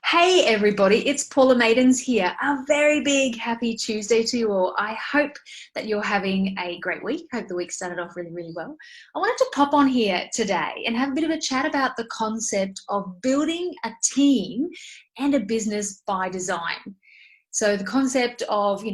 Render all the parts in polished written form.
Hey everybody, it's Paula Maidens here. A very big happy Tuesday to you all. I hope that you're having a great week. I hope the week started off really well. I wanted to pop on here today and have a bit of a chat about the concept of building a team and a business by design. So the concept of,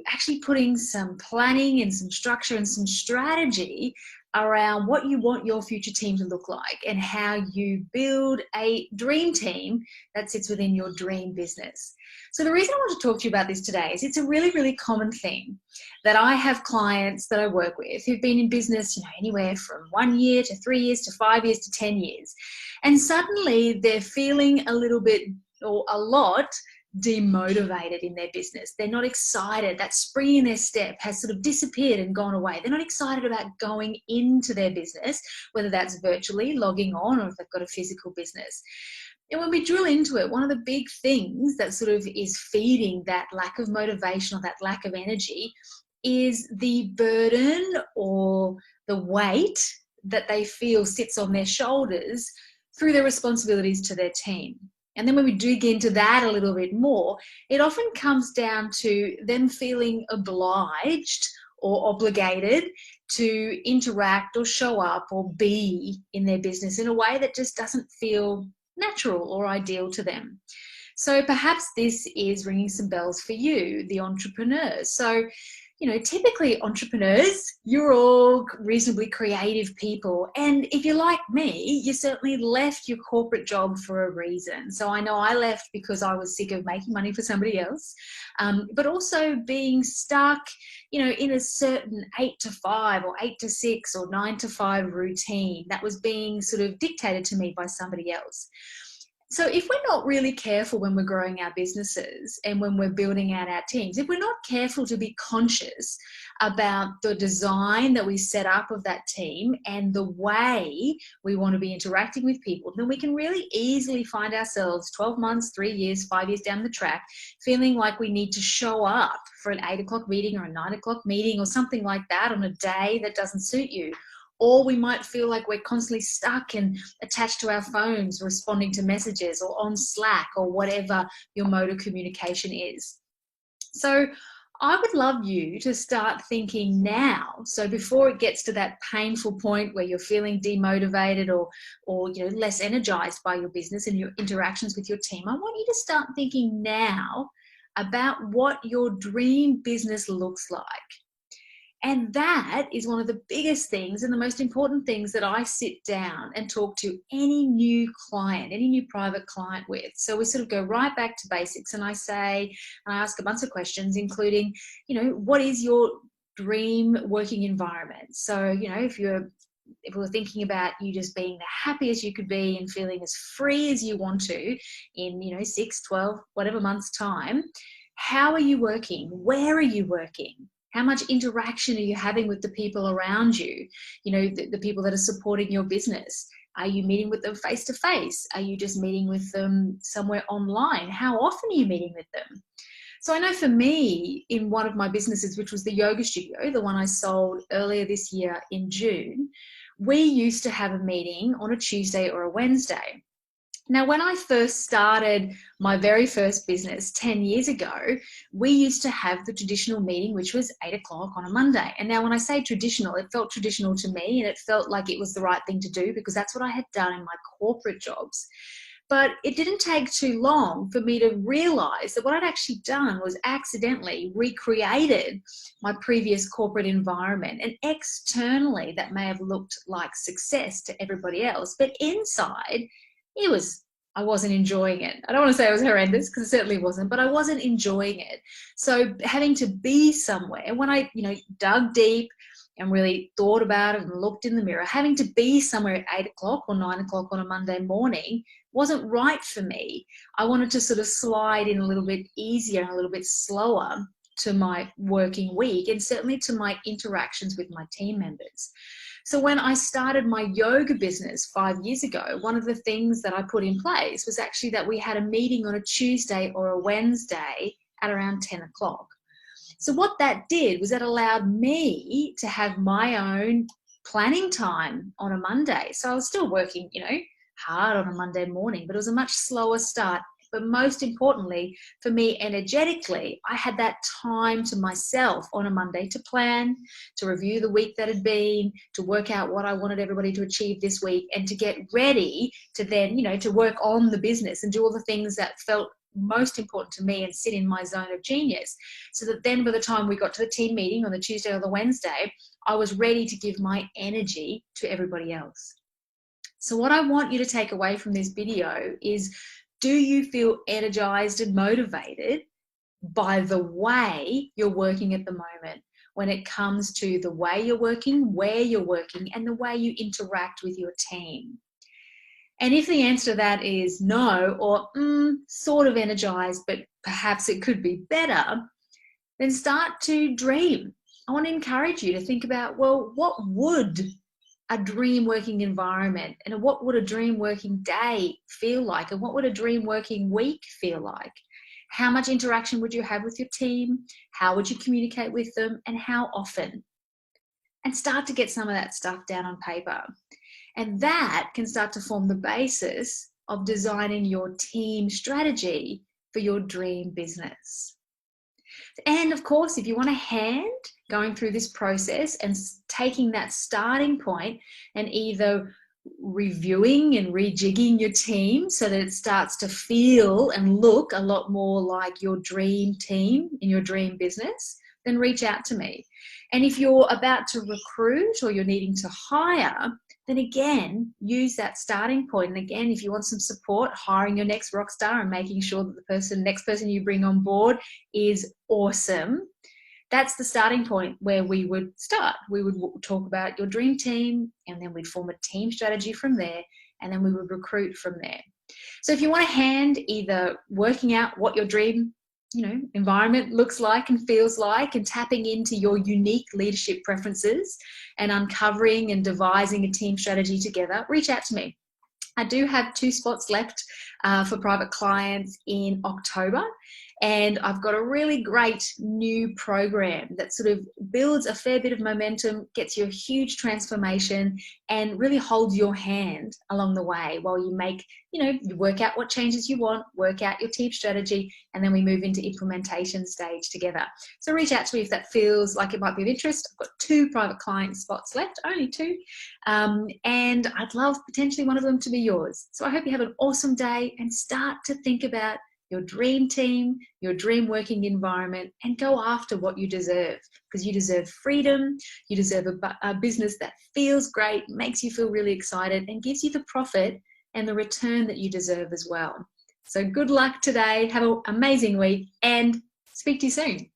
actually putting some planning and some structure and some strategy around what you want your future team to look like and how you build a dream team that sits within your dream business. So the reason I want to talk to you about this today is it's a really common thing that I have clients that I work with who've been in business, anywhere from 1 year to 3 years to 5 years to 10 years. And suddenly they're feeling a little bit or a lot demotivated in their business. They're not excited. That spring in their step has sort of disappeared and gone away. They're not excited about going into their business, whether that's virtually logging on or if they've got a physical business. And when we drill into it, one of the big things that sort of is feeding that lack of motivation or that lack of energy is the burden or the weight that they feel sits on their shoulders through their responsibilities to their team. And then when we dig into that a little bit more, it often comes down to them feeling obliged or obligated to interact or show up or be in their business in a way that just doesn't feel natural or ideal to them. So perhaps this is ringing some bells for you, the entrepreneurs. So typically entrepreneurs, you're all reasonably creative people. And if you're like me, you certainly left your corporate job for a reason. So I know I left because I was sick of making money for somebody else, but also being stuck, in a certain 8 to 5 or 8 to 6 or 9 to 5 routine that was being sort of dictated to me by somebody else. So if we're not really careful when we're growing our businesses and when we're building out our teams, if we're not careful to be conscious about the design that we set up of that team and the way we want to be interacting with people, then we can really easily find ourselves 12 months, 3 years, 5 years down the track, feeling like we need to show up for an 8 o'clock meeting or a 9 o'clock meeting or something like that on a day that doesn't suit you. Or we might feel like we're constantly stuck and attached to our phones, responding to messages or on Slack or whatever your mode of communication is. So I would love you to start thinking now. So before it gets to that painful point where you're feeling demotivated or less energized by your business and your interactions with your team, I want you to start thinking now about what your dream business looks like. And that is one of the biggest things and the most important things that I sit down and talk to any new client, any new private client with. So we sort of go right back to basics and I ask a bunch of questions, including, what is your dream working environment? So, if we're thinking about you just being the happiest you could be and feeling as free as you want to in, 6, 12, whatever months time, how are you working? Where are you working? How much interaction are you having with the people around you? The people that are supporting your business. Are you meeting with them face to face? Are you just meeting with them somewhere online? How often are you meeting with them? So I know for me, in one of my businesses, which was the yoga studio, the one I sold earlier this year in June, we used to have a meeting on a Tuesday or a Wednesday. Now, when I first started my very first business 10 years ago, we used to have the traditional meeting, which was 8 o'clock on a Monday. And now when I say traditional, it felt traditional to me and it felt like it was the right thing to do because that's what I had done in my corporate jobs. But it didn't take too long for me to realize that what I'd actually done was accidentally recreated my previous corporate environment. And externally, that may have looked like success to everybody else, but inside, I wasn't enjoying it. I don't want to say it was horrendous because it certainly wasn't, but I wasn't enjoying it. So having to be somewhere, when I, dug deep and really thought about it and looked in the mirror, having to be somewhere at 8 o'clock or 9 o'clock on a Monday morning wasn't right for me. I wanted to sort of slide in a little bit easier and a little bit slower to my working week and certainly to my interactions with my team members. So when I started my yoga business 5 years ago, one of the things that I put in place was actually that we had a meeting on a Tuesday or a Wednesday at around 10 o'clock. So what that did was that allowed me to have my own planning time on a Monday. So I was still working, hard on a Monday morning, but it was a much slower start But most importantly, for me energetically, I had that time to myself on a Monday to plan, to review the week that had been, to work out what I wanted everybody to achieve this week, and to get ready to then, to work on the business and do all the things that felt most important to me and sit in my zone of genius, so that then by the time we got to the team meeting on the Tuesday or the Wednesday, I was ready to give my energy to everybody else. So what I want you to take away from this video is, do you feel energized and motivated by the way you're working at the moment, when it comes to the way you're working, where you're working, and the way you interact with your team? And if the answer to that is no, or sort of energized, but perhaps it could be better, then start to dream. I want to encourage you to think about, well, what would a dream working environment, and what would a dream working day feel like, and what would a dream working week feel like? How much interaction would you have with your team? How would you communicate with them, and how often? And start to get some of that stuff down on paper. And that can start to form the basis of designing your team strategy for your dream business. And of course, if you want a hand going through this process and taking that starting point and either reviewing and rejigging your team so that it starts to feel and look a lot more like your dream team in your dream business, then reach out to me. And if you're about to recruit or you're needing to hire, then again, use that starting point. And again, if you want some support hiring your next rock star and making sure that the next person you bring on board is awesome, that's the starting point where we would start. We would talk about your dream team, and then we'd form a team strategy from there, and then we would recruit from there. So if you want a hand either working out what your dream environment looks like and feels like, and tapping into your unique leadership preferences and uncovering and devising a team strategy together, reach out to me. I do have 2 spots left for private clients in October. And I've got a really great new program that sort of builds a fair bit of momentum, gets you a huge transformation, and really holds your hand along the way while you make, you work out what changes you want, work out your team strategy, and then we move into implementation stage together. So reach out to me if that feels like it might be of interest. I've got 2 private client spots left, only 2. And I'd love potentially one of them to be yours. So I hope you have an awesome day and start to think about your dream team, your dream working environment, and go after what you deserve, because you deserve freedom. You deserve a business that feels great, makes you feel really excited, and gives you the profit and the return that you deserve as well. So good luck today. Have an amazing week, and speak to you soon.